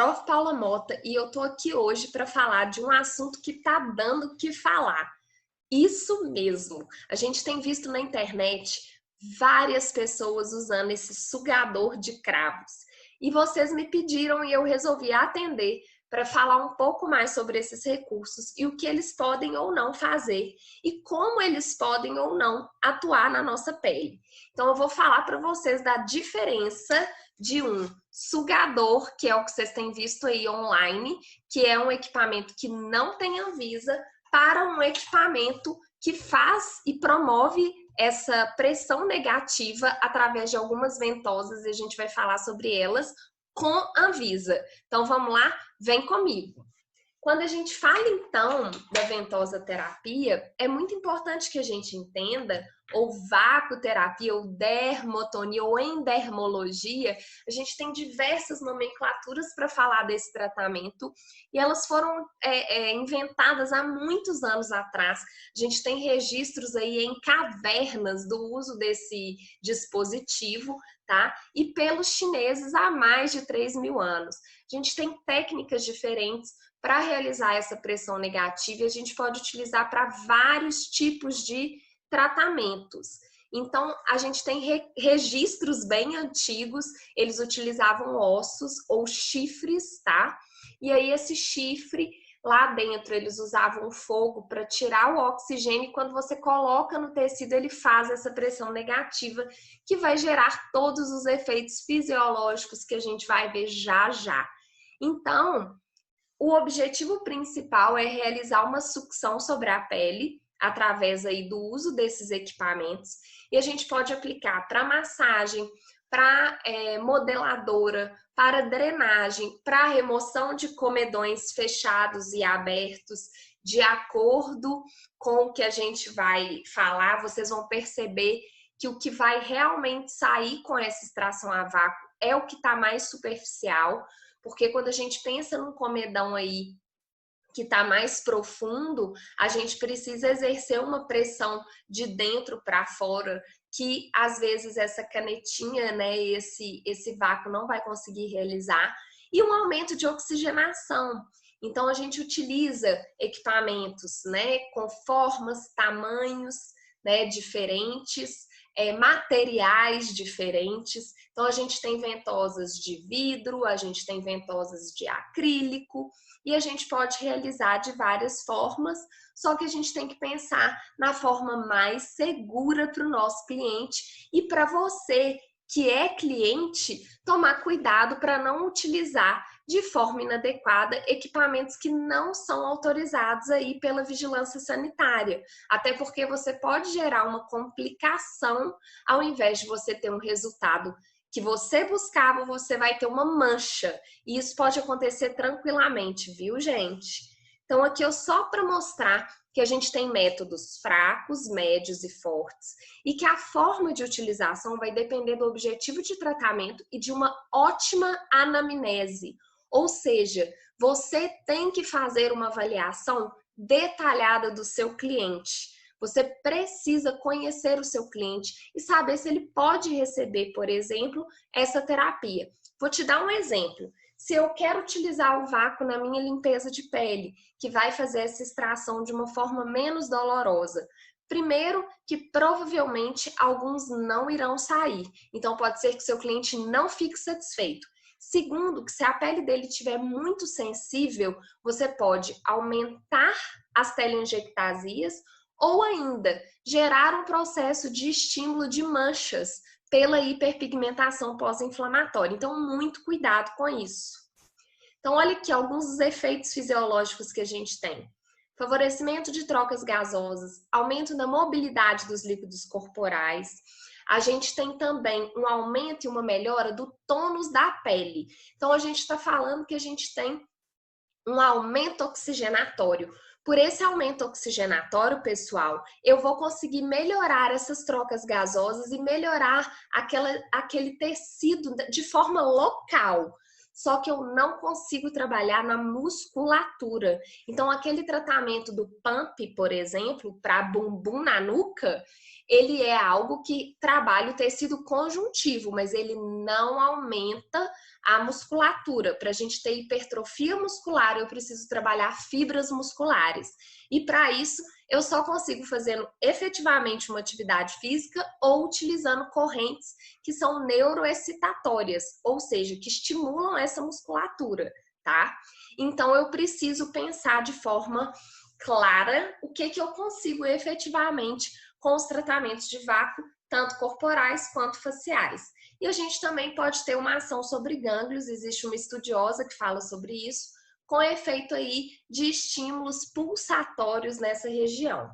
Prof. Paula Mota e eu tô aqui hoje para falar de um assunto que tá dando o que falar. Isso mesmo. A gente tem visto na internet várias pessoas usando esse sugador de cravos. E vocês me pediram e eu resolvi atender para falar um pouco mais sobre esses recursos e o que eles podem ou não fazer e como eles podem ou não atuar na nossa pele. Então eu vou falar para vocês da diferença de um sugador, que é o que vocês têm visto aí online, que é um equipamento que não tem Anvisa, para um equipamento que faz e promove essa pressão negativa através de algumas ventosas, e a gente vai falar sobre elas com Anvisa. Então vamos lá? Vem comigo. Quando a gente fala, então, da ventosa terapia, é muito importante que a gente entenda, ou vacoterapia, ou dermotonia, ou endermologia, a gente tem diversas nomenclaturas para falar desse tratamento, e elas foram inventadas há muitos anos atrás. A gente tem registros aí em cavernas do uso desse dispositivo, tá? E pelos chineses há mais de 3.000 anos. A gente tem técnicas diferentes para realizar essa pressão negativa e a gente pode utilizar para vários tipos de tratamentos. Então, a gente tem registros bem antigos, eles utilizavam ossos ou chifres, tá? E aí esse chifre, lá dentro, eles usavam fogo para tirar o oxigênio e quando você coloca no tecido, ele faz essa pressão negativa que vai gerar todos os efeitos fisiológicos que a gente vai ver já já. Então, o objetivo principal é realizar uma sucção sobre a pele através aí do uso desses equipamentos e a gente pode aplicar para massagem, para modeladora, para drenagem, para remoção de comedões fechados e abertos, de acordo com o que a gente vai falar, vocês vão perceber que o que vai realmente sair com essa extração a vácuo é o que está mais superficial, porque quando a gente pensa num comedão aí que está mais profundo, a gente precisa exercer uma pressão de dentro para fora, que às vezes essa canetinha, né, esse vácuo não vai conseguir realizar, e um aumento de oxigenação. Então a gente utiliza equipamentos, né, com formas, tamanhos, né, diferentes, materiais diferentes. Então a gente tem ventosas de vidro, a gente tem ventosas de acrílico e a gente pode realizar de várias formas, só que a gente tem que pensar na forma mais segura para o nosso cliente e para você que é cliente, tomar cuidado para não utilizar de forma inadequada equipamentos que não são autorizados aí pela vigilância sanitária. Até porque você pode gerar uma complicação ao invés de você ter um resultado que você buscava, você vai ter uma mancha. E isso pode acontecer tranquilamente, viu, gente? Então, aqui eu só para mostrar que a gente tem métodos fracos, médios e fortes e que a forma de utilização vai depender do objetivo de tratamento e de uma ótima anamnese. Ou seja, você tem que fazer uma avaliação detalhada do seu cliente. Você precisa conhecer o seu cliente e saber se ele pode receber, por exemplo, essa terapia. Vou te dar um exemplo. Se eu quero utilizar o vácuo na minha limpeza de pele, que vai fazer essa extração de uma forma menos dolorosa, primeiro, que provavelmente alguns não irão sair. Então, pode ser que o seu cliente não fique satisfeito. Segundo, que se a pele dele estiver muito sensível, você pode aumentar as telangiectasias ou ainda gerar um processo de estímulo de manchas pela hiperpigmentação pós-inflamatória. Então, muito cuidado com isso. Então, olha aqui alguns dos efeitos fisiológicos que a gente tem. Favorecimento de trocas gasosas, aumento da mobilidade dos líquidos corporais. A gente tem também um aumento e uma melhora do tônus da pele. Então, a gente está falando que a gente tem um aumento oxigenatório. Por esse aumento oxigenatório, pessoal, eu vou conseguir melhorar essas trocas gasosas e melhorar aquele tecido de forma local. Só que eu não consigo trabalhar na musculatura. Então, aquele tratamento do pump, por exemplo, para bumbum na nuca, ele é algo que trabalha o tecido conjuntivo, mas ele não aumenta a musculatura. Para a gente ter hipertrofia muscular, eu preciso trabalhar fibras musculares. E para isso, eu só consigo fazendo efetivamente uma atividade física ou utilizando correntes que são neuroexcitatórias, ou seja, que estimulam essa musculatura, tá? Então, eu preciso pensar de forma clara o que eu consigo efetivamente com os tratamentos de vácuo, tanto corporais quanto faciais. E a gente também pode ter uma ação sobre gânglios, existe uma estudiosa que fala sobre isso, com efeito aí de estímulos pulsatórios nessa região.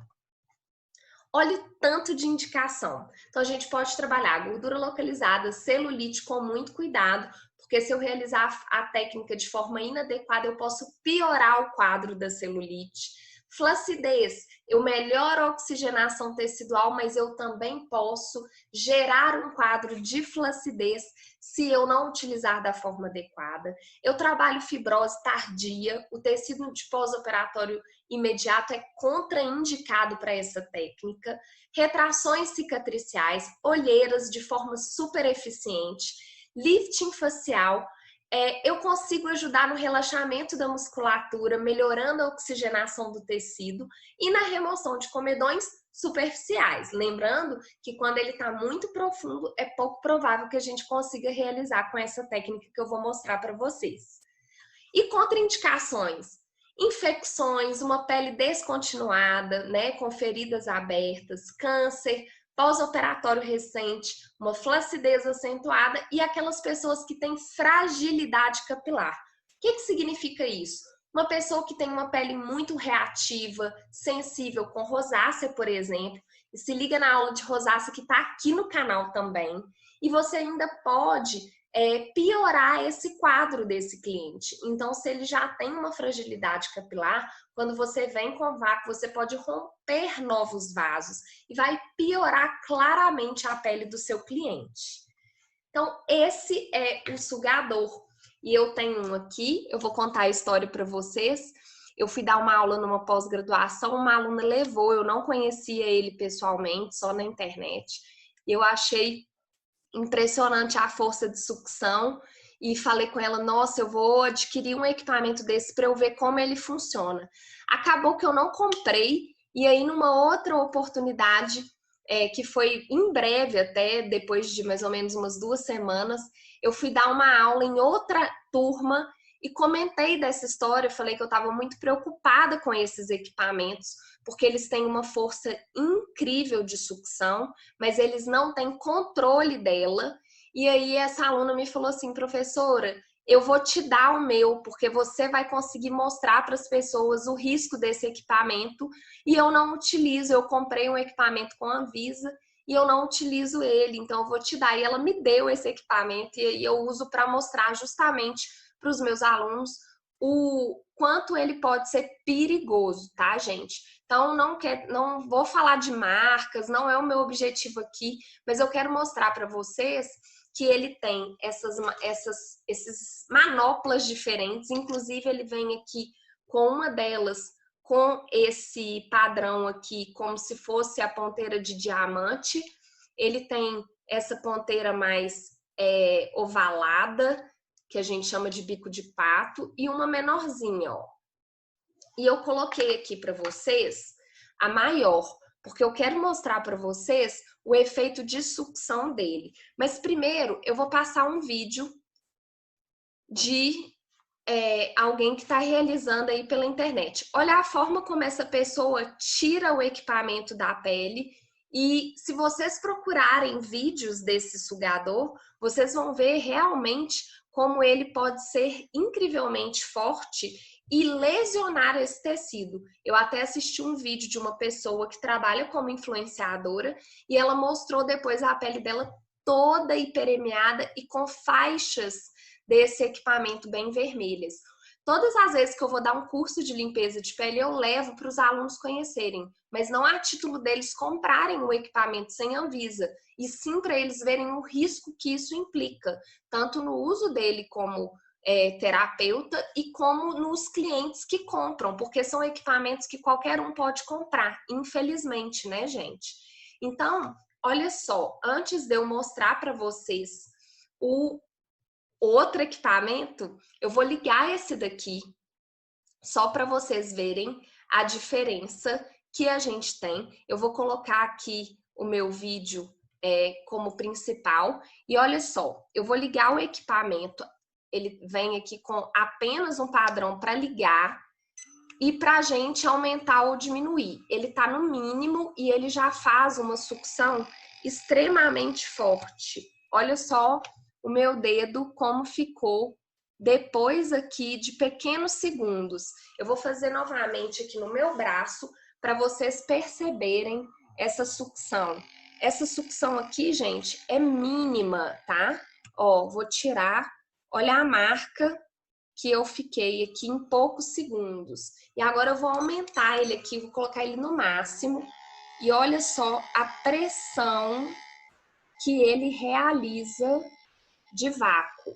Olha o tanto de indicação. Então, a gente pode trabalhar gordura localizada, celulite com muito cuidado, porque se eu realizar a técnica de forma inadequada, eu posso piorar o quadro da celulite. Flacidez, eu melhoro a oxigenação tecidual, mas eu também posso gerar um quadro de flacidez se eu não utilizar da forma adequada. Eu trabalho fibrose tardia, o tecido de pós-operatório imediato é contraindicado para essa técnica. Retrações cicatriciais, olheiras de forma super eficiente, lifting facial, eu consigo ajudar no relaxamento da musculatura, melhorando a oxigenação do tecido e na remoção de comedões superficiais. Lembrando que quando ele está muito profundo, é pouco provável que a gente consiga realizar com essa técnica que eu vou mostrar para vocês. E contraindicações? Infecções, uma pele descontinuada, né, com feridas abertas, câncer, pós-operatório recente, uma flacidez acentuada e aquelas pessoas que têm fragilidade capilar. O que significa isso? Uma pessoa que tem uma pele muito reativa, sensível, com rosácea, por exemplo, e se liga na aula de rosácea que está aqui no canal também, e você ainda pode piorar esse quadro desse cliente. Então, se ele já tem uma fragilidade capilar, quando você vem com vácuo, você pode romper novos vasos e vai piorar claramente a pele do seu cliente. Então, esse é o sugador. E eu tenho um aqui, eu vou contar a história para vocês. Eu fui dar uma aula numa pós-graduação, uma aluna levou, eu não conhecia ele pessoalmente, só na internet. Eu achei impressionante a força de sucção e falei com ela, nossa, eu vou adquirir um equipamento desse para eu ver como ele funciona. Acabou que eu não comprei e aí numa outra oportunidade, que foi em breve até, depois de mais ou menos umas 2 semanas, eu fui dar uma aula em outra turma e comentei dessa história, falei que eu estava muito preocupada com esses equipamentos, porque eles têm uma força incrível de sucção, mas eles não têm controle dela. E aí essa aluna me falou assim, professora, eu vou te dar o meu, porque você vai conseguir mostrar para as pessoas o risco desse equipamento, e eu não utilizo, eu comprei um equipamento com a Anvisa, e eu não utilizo ele, então eu vou te dar. E ela me deu esse equipamento, e aí eu uso para mostrar justamente para os meus alunos o quanto ele pode ser perigoso, tá, gente? Então, não vou falar de marcas, não é o meu objetivo aqui, mas eu quero mostrar para vocês que ele tem esses manoplas diferentes, inclusive ele vem aqui com uma delas com esse padrão aqui, como se fosse a ponteira de diamante. Ele tem essa ponteira mais ovalada, que a gente chama de bico de pato, e uma menorzinha, ó. E eu coloquei aqui para vocês a maior, porque eu quero mostrar para vocês o efeito de sucção dele. Mas primeiro eu vou passar um vídeo de alguém que está realizando aí pela internet. Olha a forma como essa pessoa tira o equipamento da pele. E se vocês procurarem vídeos desse sugador, vocês vão ver realmente como ele pode ser incrivelmente forte e lesionar esse tecido. Eu até assisti um vídeo de uma pessoa que trabalha como influenciadora e ela mostrou depois a pele dela toda hiperemiada e com faixas desse equipamento bem vermelhas. Todas as vezes que eu vou dar um curso de limpeza de pele, eu levo para os alunos conhecerem, mas não a título deles comprarem o equipamento sem Anvisa, e sim para eles verem o risco que isso implica, tanto no uso dele como terapeuta e como nos clientes que compram, porque são equipamentos que qualquer um pode comprar, infelizmente, né, gente? Então, olha só, antes de eu mostrar para vocês outro equipamento, eu vou ligar esse daqui, só para vocês verem a diferença que a gente tem. Eu vou colocar aqui o meu vídeo como principal. E olha só, eu vou ligar o equipamento, ele vem aqui com apenas um padrão para ligar e para a gente aumentar ou diminuir. Ele está no mínimo e ele já faz uma sucção extremamente forte. Olha só o meu dedo como ficou depois aqui de pequenos segundos. Eu vou fazer novamente aqui no meu braço para vocês perceberem essa sucção. Essa sucção aqui, gente, é mínima, tá? Ó, vou tirar. Olha a marca que eu fiquei aqui em poucos segundos. E agora eu vou aumentar ele aqui, vou colocar ele no máximo. E olha só a pressão que ele realiza de vácuo.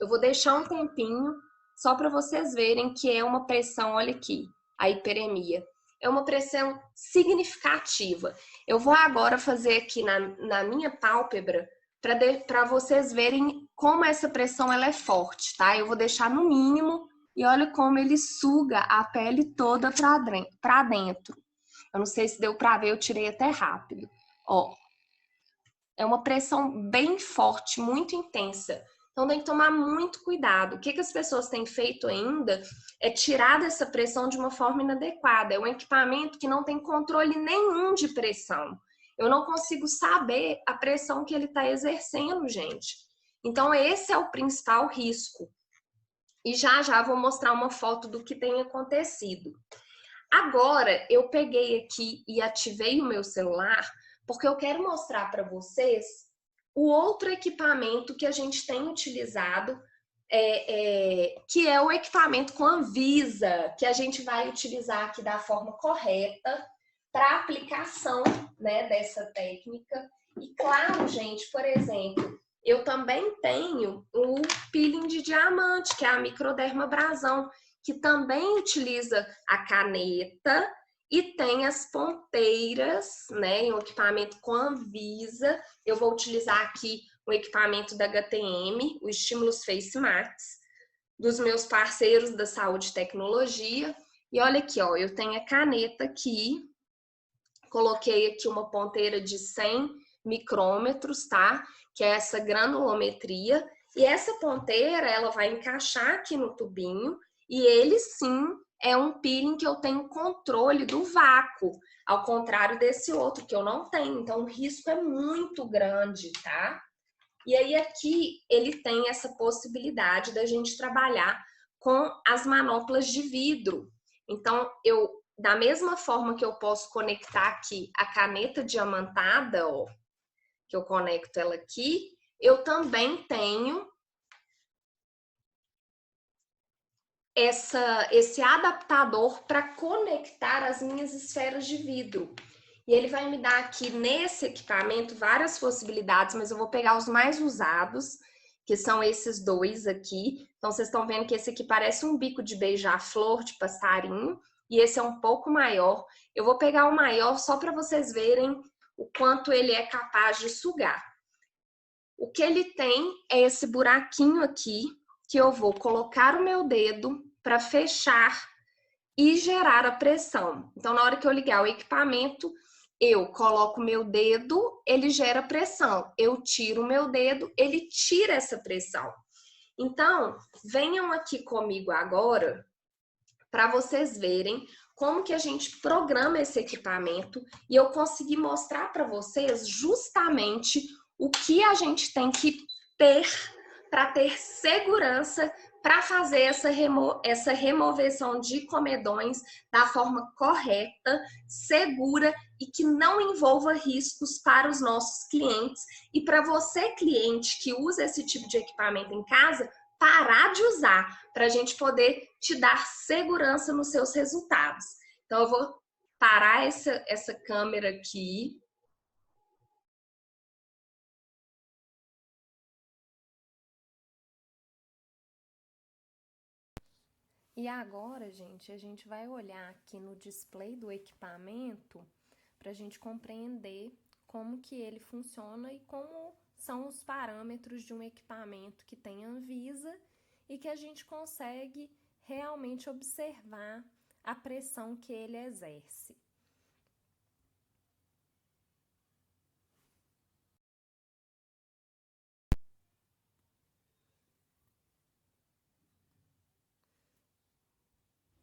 Eu vou deixar um tempinho só para vocês verem que é uma pressão, olha aqui, a hiperemia. É uma pressão significativa. Eu vou agora fazer aqui na minha pálpebra para vocês verem como essa pressão ela é forte, tá? Eu vou deixar no mínimo e olha como ele suga a pele toda para dentro. Eu não sei se deu para ver, eu tirei até rápido. Ó, é uma pressão bem forte, muito intensa. Então tem que tomar muito cuidado. O que as pessoas têm feito ainda é tirar dessa pressão de uma forma inadequada. É um equipamento que não tem controle nenhum de pressão. Eu não consigo saber a pressão que ele está exercendo, gente. Então esse é o principal risco. E já vou mostrar uma foto do que tem acontecido. Agora eu peguei aqui e ativei o meu celular porque eu quero mostrar para vocês o outro equipamento que a gente tem utilizado, que é o equipamento com Anvisa, que a gente vai utilizar aqui da forma correta para a aplicação, né, dessa técnica. E claro, gente, por exemplo, eu também tenho o peeling de diamante, que é a microdermabrasão, que também utiliza a caneta e tem as ponteiras, né, em um equipamento com Anvisa. Eu vou utilizar aqui o equipamento da HTM, o Stimulus Face Max, dos meus parceiros da Saúde e Tecnologia. E olha aqui, ó, eu tenho a caneta aqui, coloquei aqui uma ponteira de 100 micrômetros, tá? Que é essa granulometria. E essa ponteira, ela vai encaixar aqui no tubinho e ele sim é um peeling que eu tenho controle do vácuo, ao contrário desse outro que eu não tenho. Então o risco é muito grande, tá? E aí aqui ele tem essa possibilidade da gente trabalhar com as manoplas de vidro. Então da mesma forma que eu posso conectar aqui a caneta diamantada, ó, que eu conecto ela aqui, eu também tenho esse adaptador para conectar as minhas esferas de vidro. E ele vai me dar aqui nesse equipamento várias possibilidades, mas eu vou pegar os mais usados, que são esses dois aqui. Então, vocês estão vendo que esse aqui parece um bico de beija-flor, de passarinho, e esse é um pouco maior. Eu vou pegar o maior só para vocês verem o quanto ele é capaz de sugar. O que ele tem é esse buraquinho aqui, que eu vou colocar o meu dedo para fechar e gerar a pressão. Então, na hora que eu ligar o equipamento, eu coloco o meu dedo, ele gera pressão. Eu tiro o meu dedo, ele tira essa pressão. Então, venham aqui comigo agora para vocês verem como que a gente programa esse equipamento e eu consegui mostrar para vocês justamente o que a gente tem que ter para ter segurança para fazer essa remoção de comedões da forma correta, segura e que não envolva riscos para os nossos clientes. E para você, cliente, que usa esse tipo de equipamento em casa, parar de usar, para a gente poder te dar segurança nos seus resultados. Então, eu vou parar essa câmera aqui. E agora, gente, a gente vai olhar aqui no display do equipamento para a gente compreender como que ele funciona e como são os parâmetros de um equipamento que tem Anvisa e que a gente consegue realmente observar a pressão que ele exerce.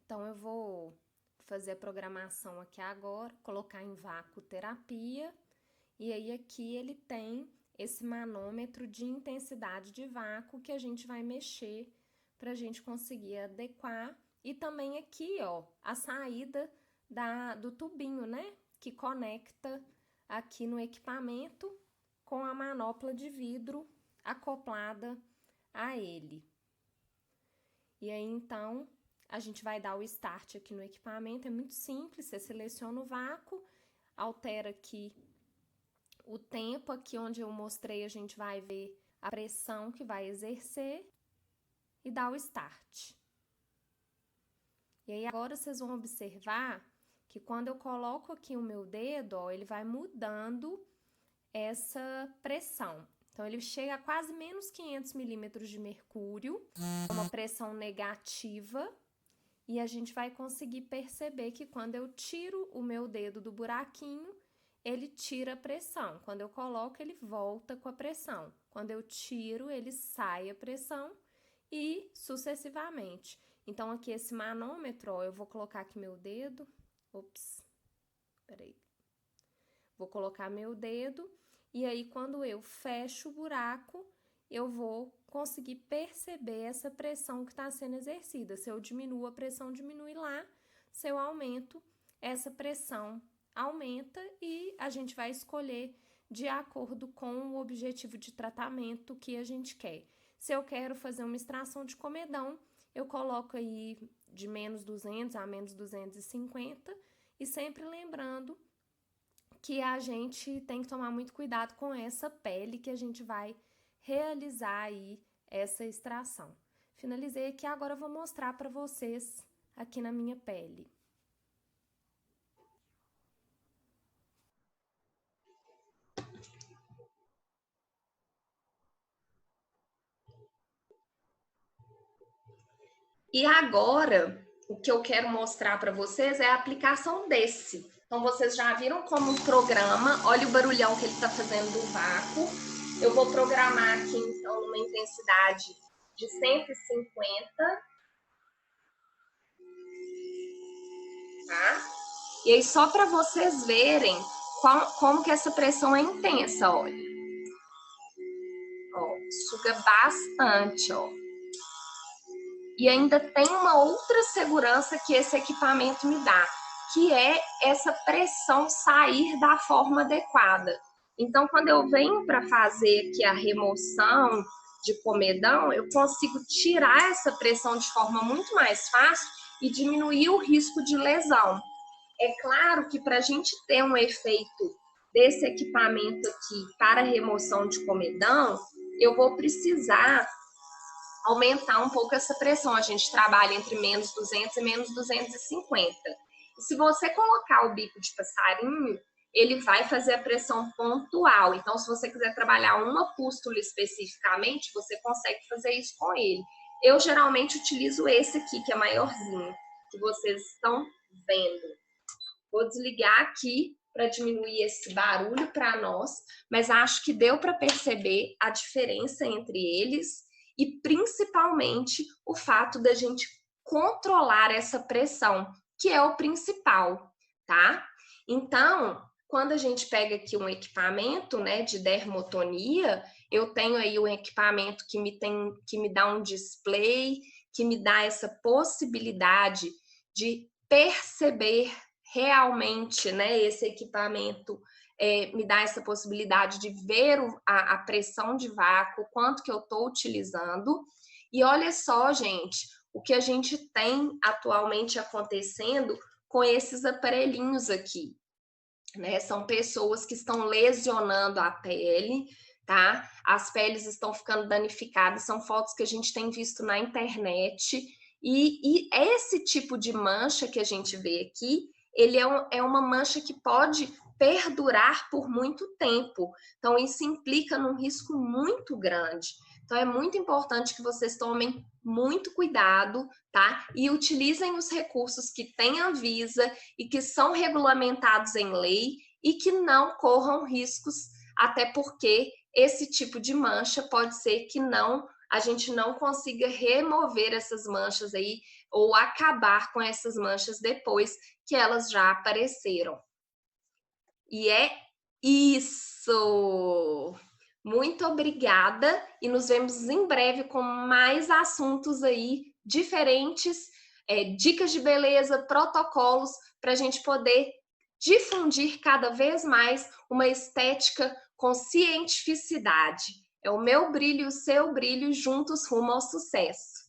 Então, eu vou fazer a programação aqui agora, colocar em vacuoterapia, e aí aqui ele tem esse manômetro de intensidade de vácuo que a gente vai mexer para a gente conseguir adequar. E também aqui, ó, a saída do tubinho, né? Que conecta aqui no equipamento com a manopla de vidro acoplada a ele. E aí, então, a gente vai dar o start aqui no equipamento, é muito simples, você seleciona o vácuo, altera aqui o tempo, aqui onde eu mostrei a gente vai ver a pressão que vai exercer e dá o start. E aí agora vocês vão observar que quando eu coloco aqui o meu dedo, ó, ele vai mudando essa pressão. Então, ele chega a quase menos 500 milímetros de mercúrio, uma pressão negativa, e a gente vai conseguir perceber que quando eu tiro o meu dedo do buraquinho, ele tira a pressão. Quando eu coloco, ele volta com a pressão. Quando eu tiro, ele sai a pressão e sucessivamente. Então, aqui esse manômetro, ó, eu vou colocar aqui meu dedo. Ops, peraí. Vou colocar meu dedo e aí quando eu fecho o buraco, eu vou conseguir perceber essa pressão que está sendo exercida. Se eu diminuo a pressão, diminui lá. Se eu aumento, essa pressão aumenta e a gente vai escolher de acordo com o objetivo de tratamento que a gente quer. Se eu quero fazer uma extração de comedão, eu coloco aí de menos 200 a menos 250 e sempre lembrando que a gente tem que tomar muito cuidado com essa pele que a gente vai realizar aí essa extração. Finalizei aqui, agora eu vou mostrar para vocês aqui na minha pele. E agora, o que eu quero mostrar para vocês é a aplicação desse. Então, vocês já viram como um programa, olha o barulhão que ele está fazendo do vácuo. Eu vou programar aqui, então, numa intensidade de 150. Tá? E aí, só para vocês verem como que essa pressão é intensa, olha. Ó, suga bastante, ó. E ainda tem uma outra segurança que esse equipamento me dá, que é essa pressão sair da forma adequada. Então, quando eu venho para fazer aqui a remoção de comedão, eu consigo tirar essa pressão de forma muito mais fácil e diminuir o risco de lesão. É claro que para a gente ter um efeito desse equipamento aqui para remoção de comedão, eu vou precisar aumentar um pouco essa pressão. A gente trabalha entre menos 200 e menos 250. E se você colocar o bico de passarinho, ele vai fazer a pressão pontual. Então, se você quiser trabalhar uma pústula especificamente, você consegue fazer isso com ele. Eu geralmente utilizo esse aqui, que é maiorzinho, que vocês estão vendo. Vou desligar aqui para diminuir esse barulho para nós, mas acho que deu para perceber a diferença entre eles e principalmente o fato da gente controlar essa pressão, que é o principal, tá? Então, quando a gente pega aqui um equipamento, né, de dermotonia, eu tenho aí um equipamento que me dá um display, que me dá essa possibilidade de perceber realmente, né, esse equipamento me dá essa possibilidade de ver a pressão de vácuo, quanto que eu estou utilizando. E olha só, gente, o que a gente tem atualmente acontecendo com esses aparelhinhos aqui, né? São pessoas que estão lesionando a pele, tá? As peles estão ficando danificadas, são fotos que a gente tem visto na internet. E esse tipo de mancha que a gente vê aqui ele é uma mancha que pode perdurar por muito tempo. Então, isso implica num risco muito grande. Então, é muito importante que vocês tomem muito cuidado, tá? E utilizem os recursos que tem a Anvisa e que são regulamentados em lei e que não corram riscos, até porque esse tipo de mancha pode ser que a gente não consiga remover essas manchas aí ou acabar com essas manchas depois que elas já apareceram. E é isso! Muito obrigada e nos vemos em breve com mais assuntos aí diferentes, dicas de beleza, protocolos, para a gente poder difundir cada vez mais uma estética com cientificidade. É o meu brilho e o seu brilho juntos rumo ao sucesso.